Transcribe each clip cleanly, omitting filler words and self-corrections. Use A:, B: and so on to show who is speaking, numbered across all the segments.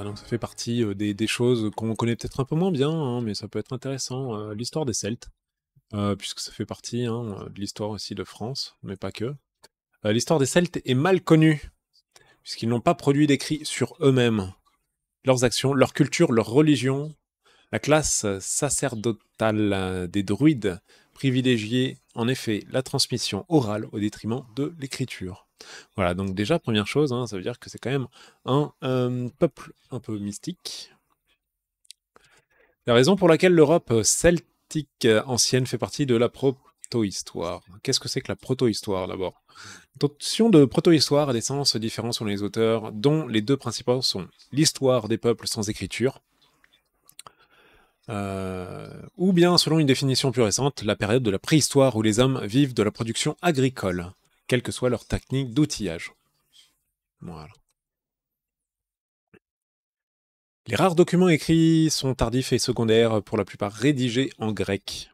A: Voilà, donc ça fait partie des choses qu'on connaît peut-être un peu moins bien, hein, mais ça peut être intéressant. L'histoire des Celtes, puisque ça fait partie de l'histoire aussi de France, mais pas que. L'histoire des Celtes est mal connue, puisqu'ils n'ont pas produit d'écrits sur eux-mêmes, leurs actions, leur culture, leur religion. La classe sacerdotale des druides privilégiait en effet la transmission orale au détriment de l'écriture. Voilà, donc déjà, première chose, hein, ça veut dire que c'est quand même un peuple un peu mystique. La raison pour laquelle l'Europe celtique ancienne fait partie de la protohistoire. Qu'est-ce que c'est que la protohistoire d'abord? La notion de protohistoire a des sens différents selon les auteurs, dont les deux principaux sont l'histoire des peuples sans écriture, ou bien, selon une définition plus récente, la période de la préhistoire où les hommes vivent de la production agricole, quelle que soit leur technique d'outillage. Voilà. Les rares documents écrits sont tardifs et secondaires, pour la plupart rédigés en grec.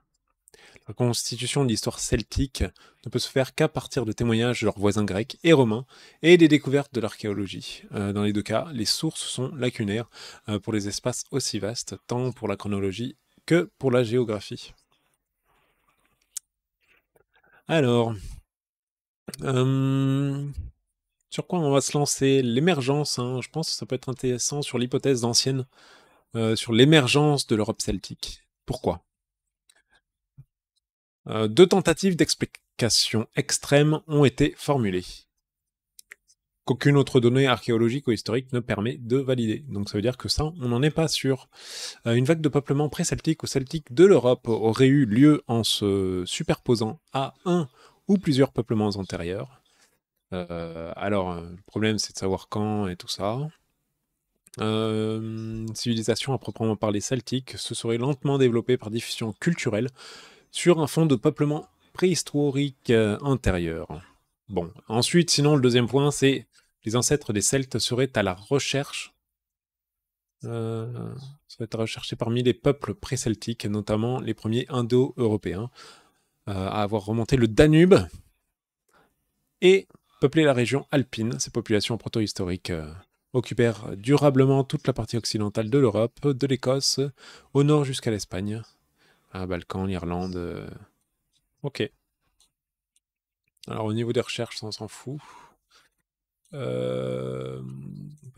A: La constitution de l'histoire celtique ne peut se faire qu'à partir de témoignages de leurs voisins grecs et romains et des découvertes de l'archéologie. Dans les deux cas, les sources sont lacunaires pour les espaces aussi vastes, tant pour la chronologie que pour la géographie. Alors, sur quoi on va se lancer? L'émergence, hein, je pense que ça peut être intéressant sur l'hypothèse ancienne, sur l'émergence de l'Europe celtique. Pourquoi? Deux tentatives d'explication extrême ont été formulées, qu'aucune autre donnée archéologique ou historique ne permet de valider. Donc ça veut dire que ça, on n'en est pas sûr. Une vague de peuplement pré-celtique ou celtique de l'Europe aurait eu lieu en se superposant à un ou plusieurs peuplements antérieurs. Le problème, c'est de savoir quand et tout ça. Civilisation à proprement parler celtique se serait lentement développée par diffusion culturelle sur un fond de peuplement préhistorique antérieur. Bon, ensuite, sinon, le deuxième point, c'est les ancêtres des Celtes seraient à la recherche, seraient à rechercher parmi les peuples pré-celtiques, notamment les premiers indo-européens, à avoir remonté le Danube et peuplé la région alpine. Ces populations protohistoriques occupèrent durablement toute la partie occidentale de l'Europe, de l'Écosse au nord jusqu'à l'Espagne, Balkans, l'Irlande. Ok. Alors au niveau des recherches, ça, on s'en fout. Pas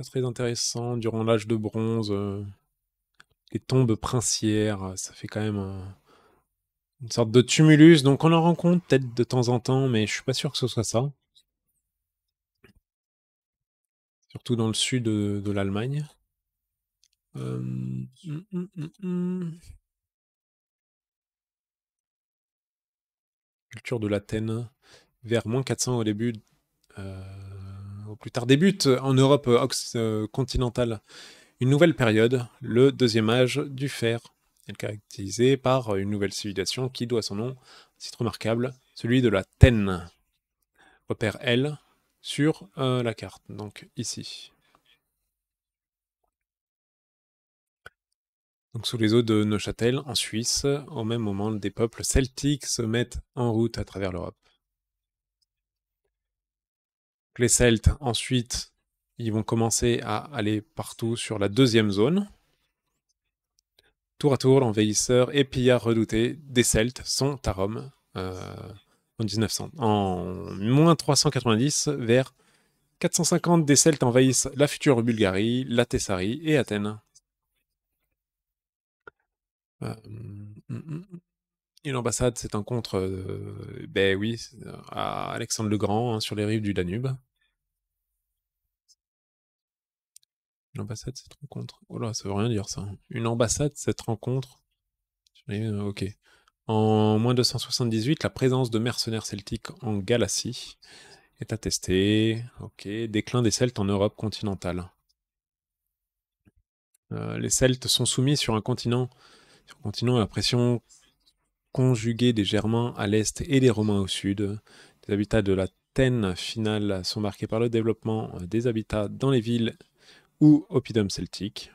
A: très intéressant. Durant l'âge de bronze, les tombes princières, ça fait quand même une sorte de tumulus. Donc on en rencontre peut-être de temps en temps, mais je suis pas sûr que ce soit ça. Surtout dans le sud de l'Allemagne. Hum, hum, hum, hum. Culture de l'Athènes, vers moins 400 au début, au plus tard débute en Europe continentale une nouvelle période, le deuxième âge du fer. Elle est caractérisée par une nouvelle civilisation qui doit son nom à un site remarquable, celui de la Tène. Repère L sur la carte, donc ici. Donc sous les eaux de Neuchâtel, en Suisse, au même moment, des peuples celtiques se mettent en route à travers l'Europe. Les Celtes, ensuite, ils vont commencer à aller partout sur la deuxième zone. Tour à tour, l'envahisseur et pillard redouté des Celtes sont à Rome en 1900. En moins 390, vers 450, des Celtes envahissent la future Bulgarie, la Thessalie et Athènes. Une ambassade, c'est un contre, ben oui, à Alexandre le Grand, hein, sur les rives du Danube. Une ambassade, cette rencontre. Oh là, ça veut rien dire ça. Une ambassade, cette rencontre. Ok. En moins 278, la présence de mercenaires celtiques en Galatie est attestée. Ok. Déclin des Celtes en Europe continentale. Les Celtes sont soumis sur un continent à la pression conjuguée des Germains à l'est et des Romains au sud. Les habitats de la Tène finale sont marqués par le développement des habitats dans les villes ou oppidum celtique.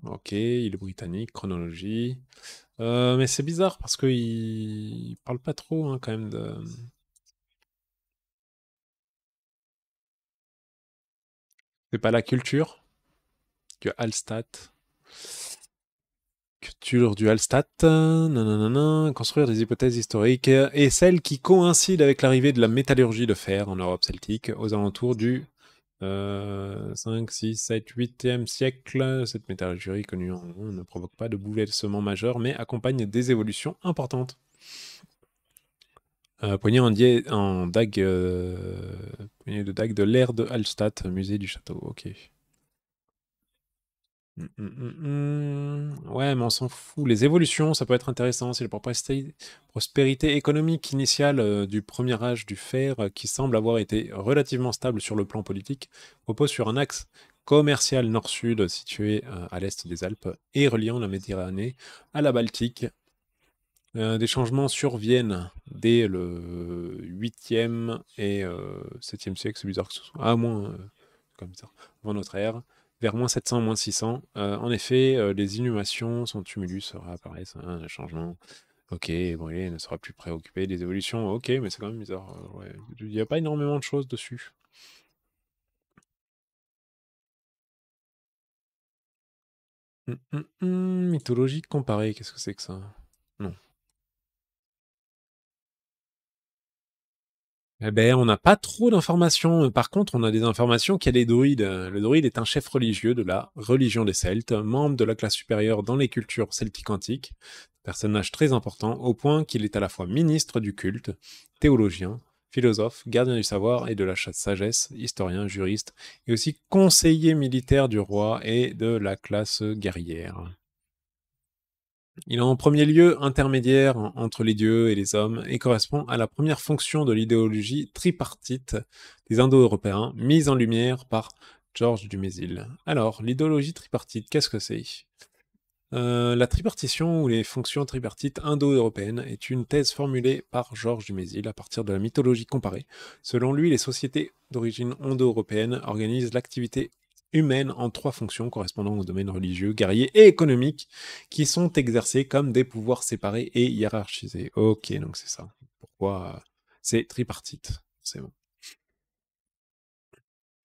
A: Ok, île britannique, chronologie. Mais c'est bizarre parce qu'il parle pas trop hein, quand même de. C'est pas la culture du Hallstatt. Culture du Hallstatt, nanana, construire des hypothèses historiques et celles qui coïncident avec l'arrivée de la métallurgie de fer en Europe celtique aux alentours du 5, 6, 7, 8e siècle. Cette métallurgie connue en ne provoque pas de bouleversements majeurs mais accompagne des évolutions importantes. Poignée poignée de dague de l'ère de Hallstatt, musée du château. Ok. Ouais, mais on s'en fout. Les évolutions, ça peut être intéressant. C'est la prospérité économique initiale du premier âge du fer, qui semble avoir été relativement stable sur le plan politique, repose sur un axe commercial nord-sud situé à l'est des Alpes et reliant la Méditerranée à la Baltique. Des changements surviennent dès le 8e et 7e siècle. C'est bizarre que ce soit. Ah, moins, comme ça, avant notre ère, vers moins 700, moins 600. En effet, les inhumations sont tumulus réapparaissent, hein, un changement. Ok, brûlé ne sera plus préoccupé des évolutions. Ok, mais c'est quand même bizarre. Ouais. Il n'y a pas énormément de choses dessus. Mythologie comparée, qu'est-ce que c'est que ça? Non. Eh ben, on n'a pas trop d'informations. Par contre, on a des informations qu'il y a des druides. Le druide est un chef religieux de la religion des Celtes, membre de la classe supérieure dans les cultures celtiques antiques, personnage très important au point qu'il est à la fois ministre du culte, théologien, philosophe, gardien du savoir et de la sagesse, historien, juriste, et aussi conseiller militaire du roi et de la classe guerrière. Il est en premier lieu intermédiaire entre les dieux et les hommes et correspond à la première fonction de l'idéologie tripartite des Indo-Européens, mise en lumière par Georges Dumézil. Alors, l'idéologie tripartite, qu'est-ce que c'est? La tripartition ou les fonctions tripartites indo-européennes est une thèse formulée par Georges Dumézil à partir de la mythologie comparée. Selon lui, les sociétés d'origine indo-européenne organisent l'activité humaine en trois fonctions correspondant aux domaines religieux, guerriers et économiques qui sont exercés comme des pouvoirs séparés et hiérarchisés. Ok, donc c'est ça. Pourquoi c'est tripartite, c'est bon.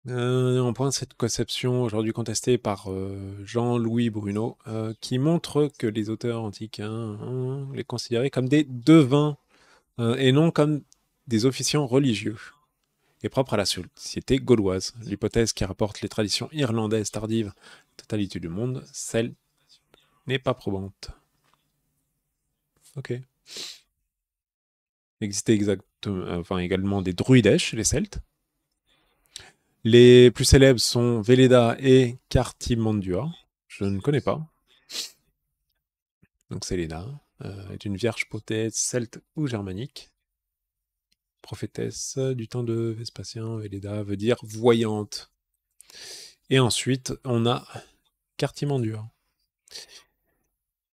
A: On pointe cette conception aujourd'hui contestée par Jean-Louis Bruno, qui montre que les auteurs antiques les considéraient comme des devins et non comme des officiants religieux, et propre à la société gauloise. L'hypothèse qui rapporte les traditions irlandaises tardives, totalité du monde, celle n'est pas probante. Ok. Il existait également des druides chez les Celtes. Les plus célèbres sont Velleda et Cartimandua. Je ne connais pas. Donc Séléna est une vierge poétesse celte ou germanique. Prophétesse du temps de Vespasien, Velleda veut dire voyante. Et ensuite, on a Cartimandua,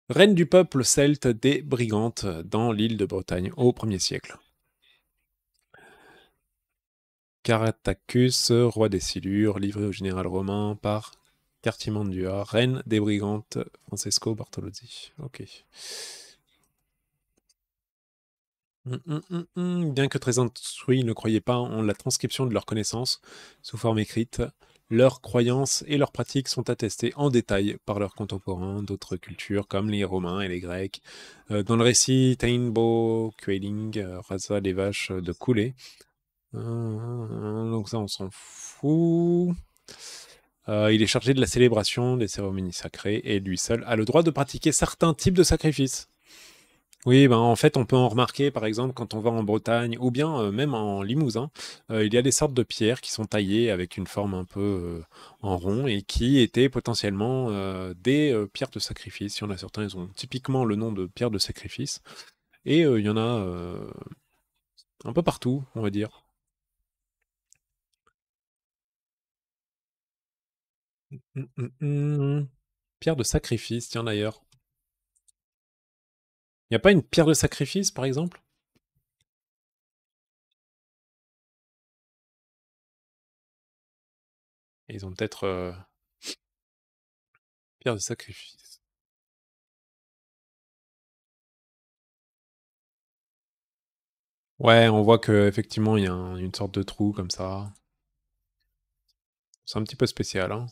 A: reine du peuple celte des Brigantes dans l'île de Bretagne au 1er siècle. Caratacus, roi des Silures, livré au général romain par Cartimandua, reine des Brigantes, Francesco Bartolozzi. Ok. Bien que très instruits, ils ne croyaient pas en la transcription de leurs connaissances sous forme écrite. Leurs croyances et leurs pratiques sont attestées en détail par leurs contemporains d'autres cultures comme les Romains et les Grecs. Dans le récit Tainbo Quailing rasa les vaches de coulée. Donc ça, on s'en fout. Il est chargé de la célébration des cérémonies sacrées et lui seul a le droit de pratiquer certains types de sacrifices. Oui, ben, en fait, on peut en remarquer, par exemple, quand on va en Bretagne ou bien même en Limousin, il y a des sortes de pierres qui sont taillées avec une forme un peu en rond et qui étaient potentiellement des pierres de sacrifice. Il y en a certains, ils ont typiquement le nom de pierres de sacrifice. Et il y en a un peu partout, on va dire. Pierre de sacrifice, tiens d'ailleurs. Il n'y a pas une pierre de sacrifice, par exemple? Ils ont peut-être pierre de sacrifice. Ouais, on voit que effectivement il y a une sorte de trou comme ça. C'est un petit peu spécial, hein.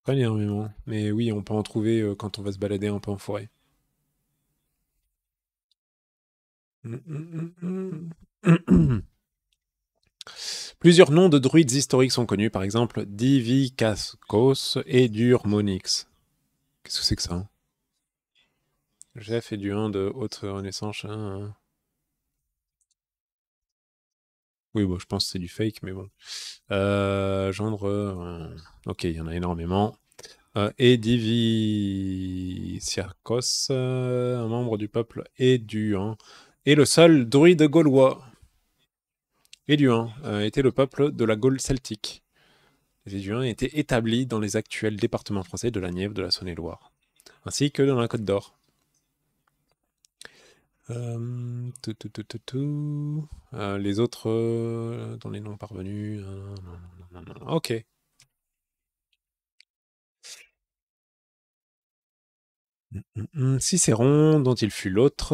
A: Pas énormément. Mais oui, on peut en trouver quand on va se balader un peu en forêt. Plusieurs noms de druides historiques sont connus, par exemple Divikaskos et Durmonix. Qu'est-ce que c'est que ça, hein? Jeff et du 1 de haute renaissance, hein. Oui, bon, je pense que c'est du fake, mais bon. Gendre. Ok, il y en a énormément. Et Diviciarchos, un membre du peuple Éduin, et le seul druide gaulois. Éduin était le peuple de la Gaule celtique. Les Éduins étaient établis dans les actuels départements français de la Nièvre, de la Saône-et-Loire, ainsi que dans la Côte d'Or. Les autres dans les noms parvenus. Ok. Cicéron, dont il fut l'hôte,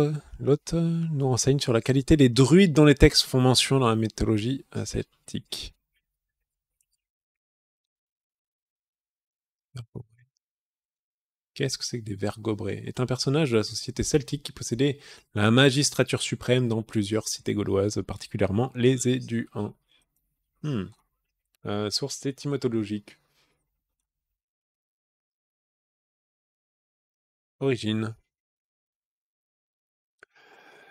A: nous renseigne sur la qualité des druides dont les textes font mention dans la mythologie celtique. Qu'est-ce que c'est que des vergobrés? Est un personnage de la société celtique qui possédait la magistrature suprême dans plusieurs cités gauloises, particulièrement les Éduins. Source étymologique. Origine.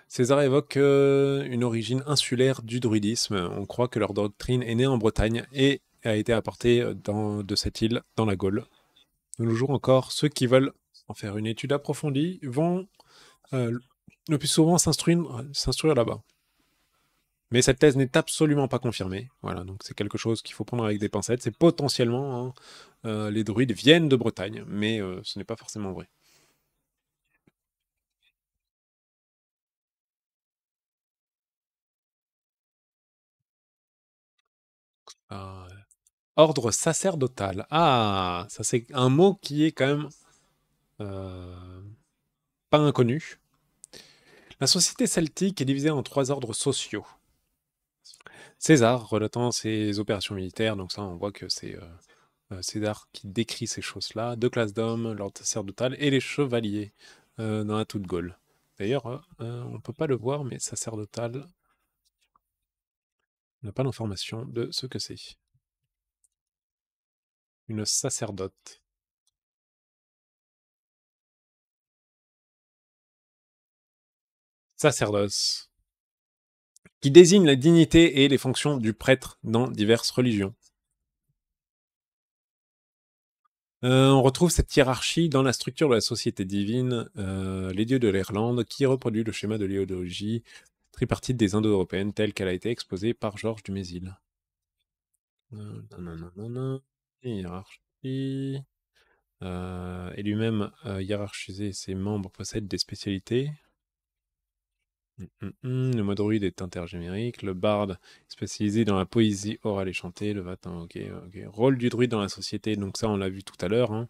A: César évoque une origine insulaire du druidisme. On croit que leur doctrine est née en Bretagne et a été apportée de cette île dans la Gaule. De nos jours encore, ceux qui veulent en faire une étude approfondie vont le plus souvent s'instruire là-bas. Mais cette thèse n'est absolument pas confirmée. Voilà, donc c'est quelque chose qu'il faut prendre avec des pincettes. C'est potentiellement, hein, les druides viennent de Bretagne, mais ce n'est pas forcément vrai. Euh, Ordre sacerdotal. Ah, ça c'est un mot qui est quand même euh, pas inconnu. La société celtique est divisée en trois ordres sociaux. César, relatant ses opérations militaires, donc ça on voit que c'est César qui décrit ces choses-là. Deux classes d'hommes, l'ordre sacerdotal et les chevaliers dans la toute Gaule. D'ailleurs, on ne peut pas le voir, mais sacerdotal, on n'a pas l'information de ce que c'est. Une sacerdote. Sacerdoce. Qui désigne la dignité et les fonctions du prêtre dans diverses religions. On retrouve cette hiérarchie dans la structure de la société divine, les dieux de l'Irlande, qui reproduit le schéma de l'idéologie tripartite des Indo-européennes telle qu'elle a été exposée par Georges Dumézil. Hiérarchie. Et lui-même, hiérarchisé, ses membres possèdent des spécialités. Le mode druide est intergénérique. Le barde est spécialisé dans la poésie orale et chantée. Le vatin, ok. Rôle du druide dans la société, donc ça on l'a vu tout à l'heure, hein.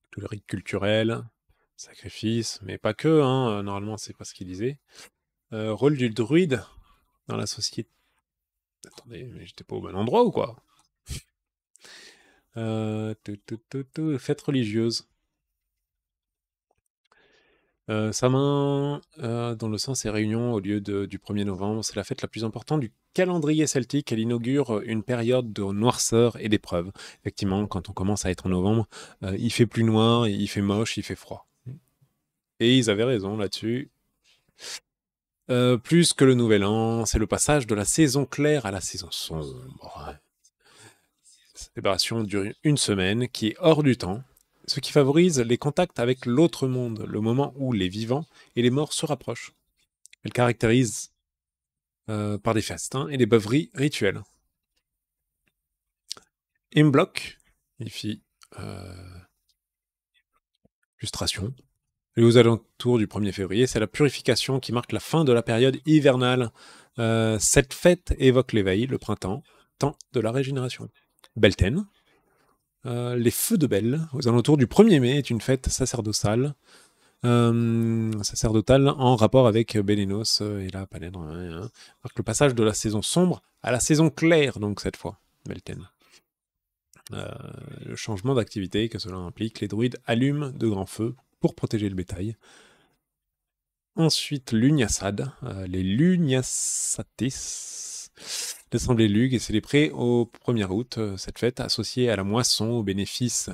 A: Tout le rite culturel, sacrifice, mais pas que, hein. Normalement c'est pas ce qu'il disait. Rôle du druide dans la société. Attendez, mais j'étais pas au bon endroit ou quoi? Fête religieuse. Samhain, dont le sens est réunion au lieu du 1er novembre, c'est la fête la plus importante du calendrier celtique. Elle inaugure une période de noirceur et d'épreuve. Effectivement, quand on commence à être en novembre, il fait plus noir, il fait moche, il fait froid. Et ils avaient raison là-dessus. Plus que le nouvel an, c'est le passage de la saison claire à la saison sombre. Cette célébration dure une semaine, qui est hors du temps, ce qui favorise les contacts avec l'autre monde, le moment où les vivants et les morts se rapprochent. Elle caractérise par des festins et des beuveries rituelles. Imbolc signifie lustration. Et aux alentours du 1er février, c'est la purification qui marque la fin de la période hivernale. Cette fête évoque l'éveil, le printemps, temps de la régénération. Beltane, Les Feux de Belle, aux alentours du 1er mai, est une fête sacerdotale, en rapport avec Bélénos et la Palèdre. Marque le passage de la saison sombre à la saison claire, donc cette fois, Belten. Le changement d'activité que cela implique, les druides allument de grands feux pour protéger le bétail. Ensuite, l'Ugnasad, les Lugnasatis. L'assemblée Lug est célébrée au 1er août. Cette fête, associée à la moisson, aux bénéfices,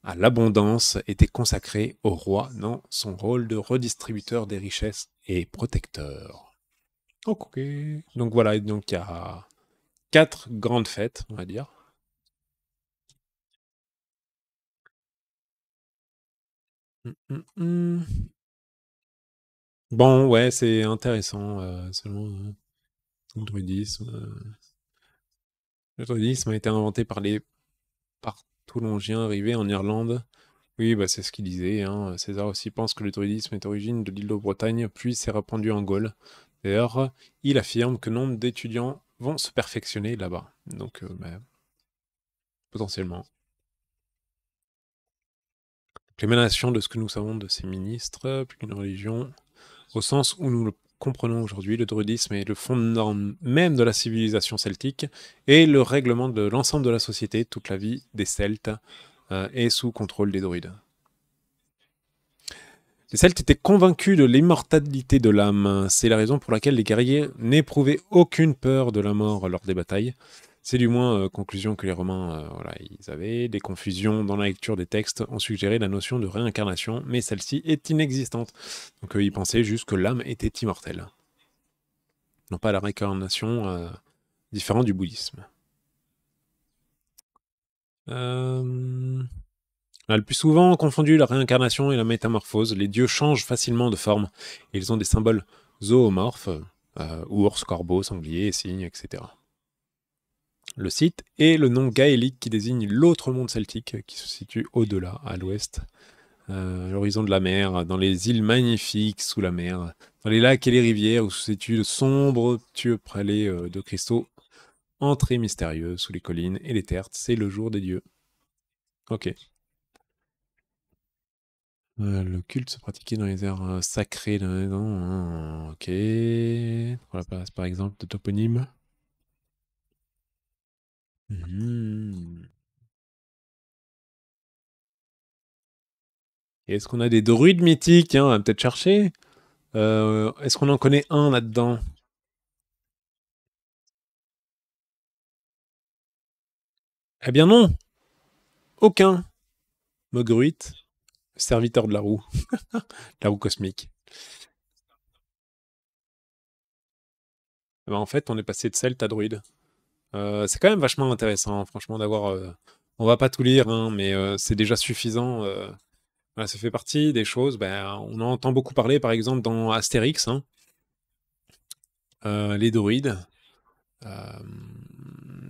A: à l'abondance, était consacrée au roi dans son rôle de redistributeur des richesses et protecteur. Ok. Donc voilà, donc il y a 4 grandes fêtes, on va dire. Bon, ouais, c'est intéressant, selon le druidisme. Le druidisme a été inventé par Toulongiens arrivés en Irlande. Oui, bah, c'est ce qu'il disait, hein. César aussi pense que le druidisme est origine de l'île de Bretagne, puis s'est répandu en Gaule. D'ailleurs, il affirme que nombre d'étudiants vont se perfectionner là-bas. Donc, bah, potentiellement. L'émanation de ce que nous savons de ces ministres, plus qu'une religion, au sens où nous le comprenons aujourd'hui, le druidisme est le fondement même de la civilisation celtique et le règlement de l'ensemble de la société. Toute la vie des Celtes est sous contrôle des druides. Les Celtes étaient convaincus de l'immortalité de l'âme. C'est la raison pour laquelle les guerriers n'éprouvaient aucune peur de la mort lors des batailles. C'est du moins conclusion que les Romains ils avaient. Des confusions dans la lecture des textes ont suggéré la notion de réincarnation, mais celle-ci est inexistante. Donc ils pensaient juste que l'âme était immortelle. Non pas la réincarnation différente du bouddhisme. Le plus souvent confondu la réincarnation et la métamorphose, les dieux changent facilement de forme. Ils ont des symboles zoomorphes, ours, corbeau, sanglier, cygne, etc. Le site est le nom gaélique qui désigne l'autre monde celtique qui se situe au-delà, à l'ouest, à l'horizon de la mer, dans les îles magnifiques sous la mer, dans les lacs et les rivières où se situent de sombres tueux prélés de cristaux, entrées mystérieuses sous les collines et les terres. C'est le jour des dieux. Ok. Le culte se pratiquait dans les aires sacrées. Ok. Pour la place, par exemple, de toponyme. Et est-ce qu'on a des druides mythiques, hein? On va peut-être chercher. Est-ce qu'on en connaît un là-dedans? Eh bien non, aucun. Mogruit, serviteur de la roue. La roue cosmique. Eh ben, en fait, on est passé de celte à druide. C'est quand même vachement intéressant, franchement, d'avoir... on va pas tout lire, hein, mais c'est déjà suffisant. Voilà, ça fait partie des choses. Ben, on en entend beaucoup parler, par exemple, dans Astérix, hein, les druides.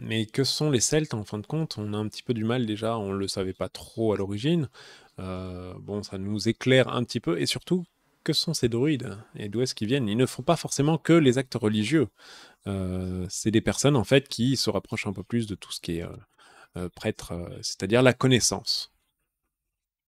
A: Mais que sont les Celtes en fin de compte? On a un petit peu du mal déjà, on ne le savait pas trop à l'origine. Bon, ça nous éclaire un petit peu, et surtout, que sont ces druides? Et d'où est-ce qu'ils viennent? Ils ne font pas forcément que les actes religieux. C'est des personnes en fait qui se rapprochent un peu plus de tout ce qui est prêtre, c'est-à-dire la connaissance.